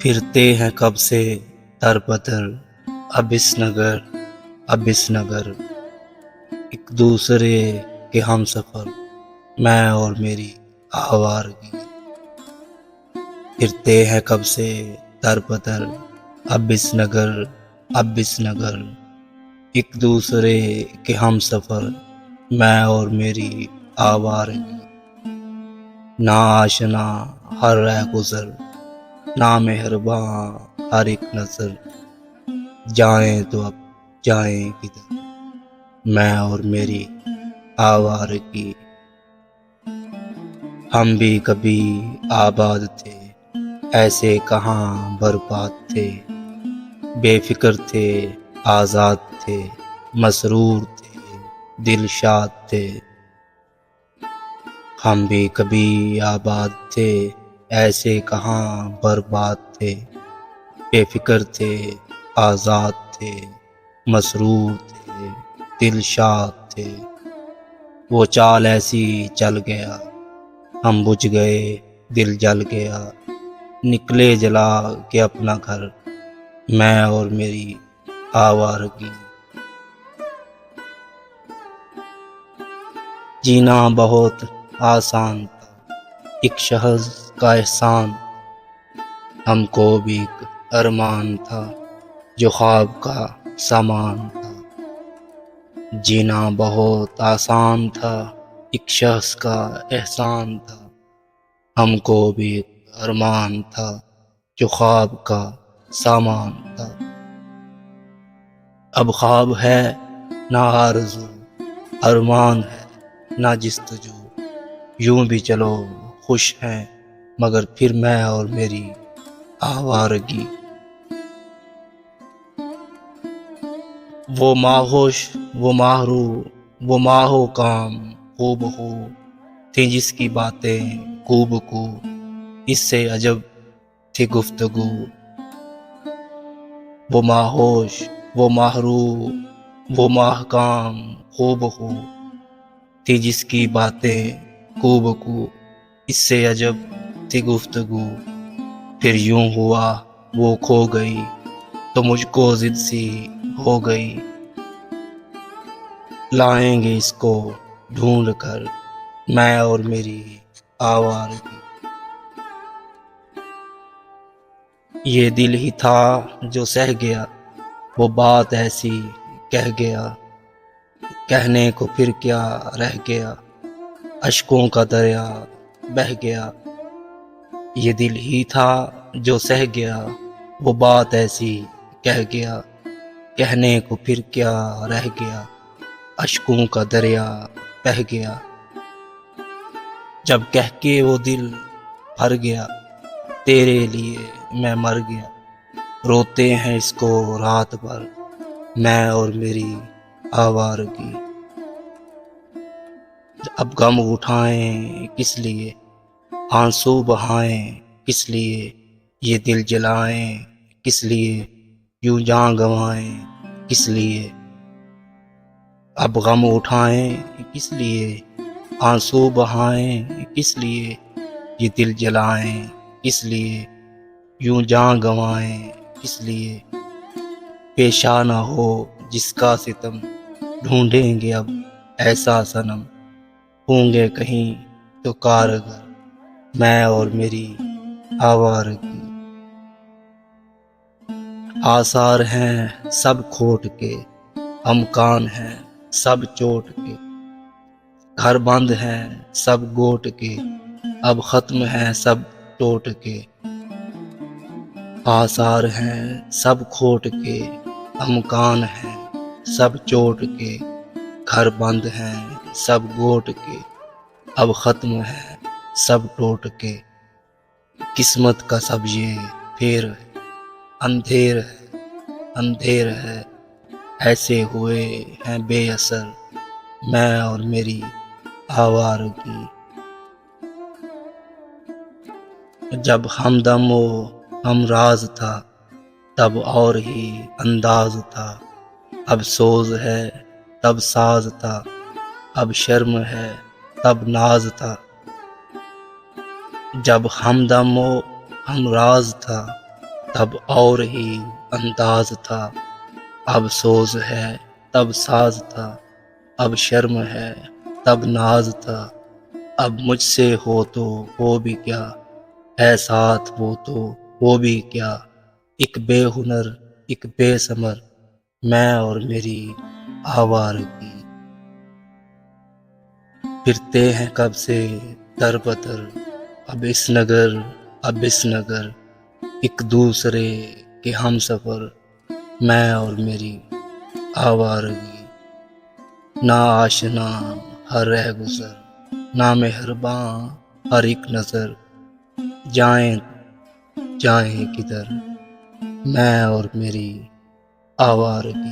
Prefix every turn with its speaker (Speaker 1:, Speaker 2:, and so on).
Speaker 1: پھرتے ہیں کب سے در بدر اب اس نگر ایک دوسرے کے ہم سفر میں اور میری آوارگی پھرتے ہیں کب سے در بدر اب اس نگر ایک دوسرے کے ہم سفر میں اور میری آوارگی نا آشنا ہر رہ گزر نا مہرباں ہر ایک نظر جائیں تو اب جائیں کدھر میں اور میری آوارگی ہم بھی کبھی آباد تھے ایسے کہاں برباد تھے بے فکر تھے آزاد تھے مسرور تھے دل شاد تھے ہم بھی کبھی آباد تھے ایسے کہاں برباد تھے بے فکر تھے آزاد تھے مسرور تھے دل شاد تھے وہ چال ایسی چل گیا ہم بجھ گئے دل جل گیا نکلے جلا کے اپنا گھر میں اور میری آوارگی جینا بہت آسان تھا ایک شخص کا احسان ہم کو بھی ایک ارمان تھا جو خواب کا سامان تھا جینا بہت آسان تھا ایک شخص کا احسان تھا ہم کو بھی ایک ارمان تھا جو خواب کا سامان تھا اب خواب ہے نہ آرزو ارمان ہے نہ جستجو یوں بھی چلو خوش ہیں مگر پھر میں اور میری آوارگی وہ ماہوش وہ ماہرو وہ ماہو کام خوب ہو تھی جس کی باتیں خوب کو اس سے عجب تھی گفتگو وہ ماہوش وہ ماہرو وہ ماہ کام خوب ہو تھی جس کی باتیں خوب کو اس سے عجب تھی گفتگو پھر یوں ہوا وہ کھو گئی تو مجھ کو ضد سی ہو گئی لائیں گے اس کو ڈھونڈ کر میں اور میری آوارگی یہ دل ہی تھا جو سہ گیا وہ بات ایسی کہہ گیا کہنے کو پھر کیا رہ گیا اشکوں کا دریا بہہ گیا یہ دل ہی تھا جو سہ گیا وہ بات ایسی کہہ گیا کہنے کو پھر کیا رہ گیا اشکوں کا دریا بہہ گیا جب کہہ کے وہ دل بھر گیا تیرے لیے میں مر گیا روتے ہیں اس کو رات بھر میں اور میری آوارگی اب غم اٹھائیں کس لیے آنسو بہائیں کس لیے یہ دل جلائیں کس لیے یوں جان گنوائیں کس لیے اب غم اٹھائیں کس لیے آنسو بہائیں کس لیے یہ دل جلائیں کس لیے یوں جان گنوائیں کس لیے پیشہ نہ ہو جس کا ستم ڈھونڈیں گے اب ایسا صنم ہوں گے کہیں تو کارگر میں اور میری آوارگی آثار ہیں سب کھوٹ کے امکان ہیں سب چوٹ کے گھر بند ہیں سب گوٹ کے اب ختم ہیں سب ٹوٹ کے آثار ہیں سب کھوٹ کے امکان ہیں سب چوٹ کے گھر بند ہیں سب گوٹ کے اب ختم ہے سب ٹوٹ کے قسمت کا سب یہ پھیر ہے اندھیر ہے ایسے ہوئے ہیں بے اثر میں اور میری آوارگی جب ہمدم و ہم راز تھا تب اور ہی انداز تھا اب سوز ہے تب ساز تھا اب شرم ہے تب ناز تھا جب ہمدم و ہم راز تھا تب اور ہی انداز تھا، اب سوز ہے تب ساز تھا، اب شرم ہے تب ناز تھا، اب مجھ سے ہو تو ہو بھی کیا، ہے ساتھ وہ تو ہو بھی کیا، ایک بے ہنر ایک بے ثمر، میں اور میری آوارگی، پھرتے ہیں کب سے در بدر، اب اس نگر، ایک دوسرے کے ہم سفر، میں اور میری آوارگی، نہ آشنا ہر رہ گزر، نہ مہرباں ہر ایک نظر، جائیں جائیں کدھر، میں اور میری آوارگی۔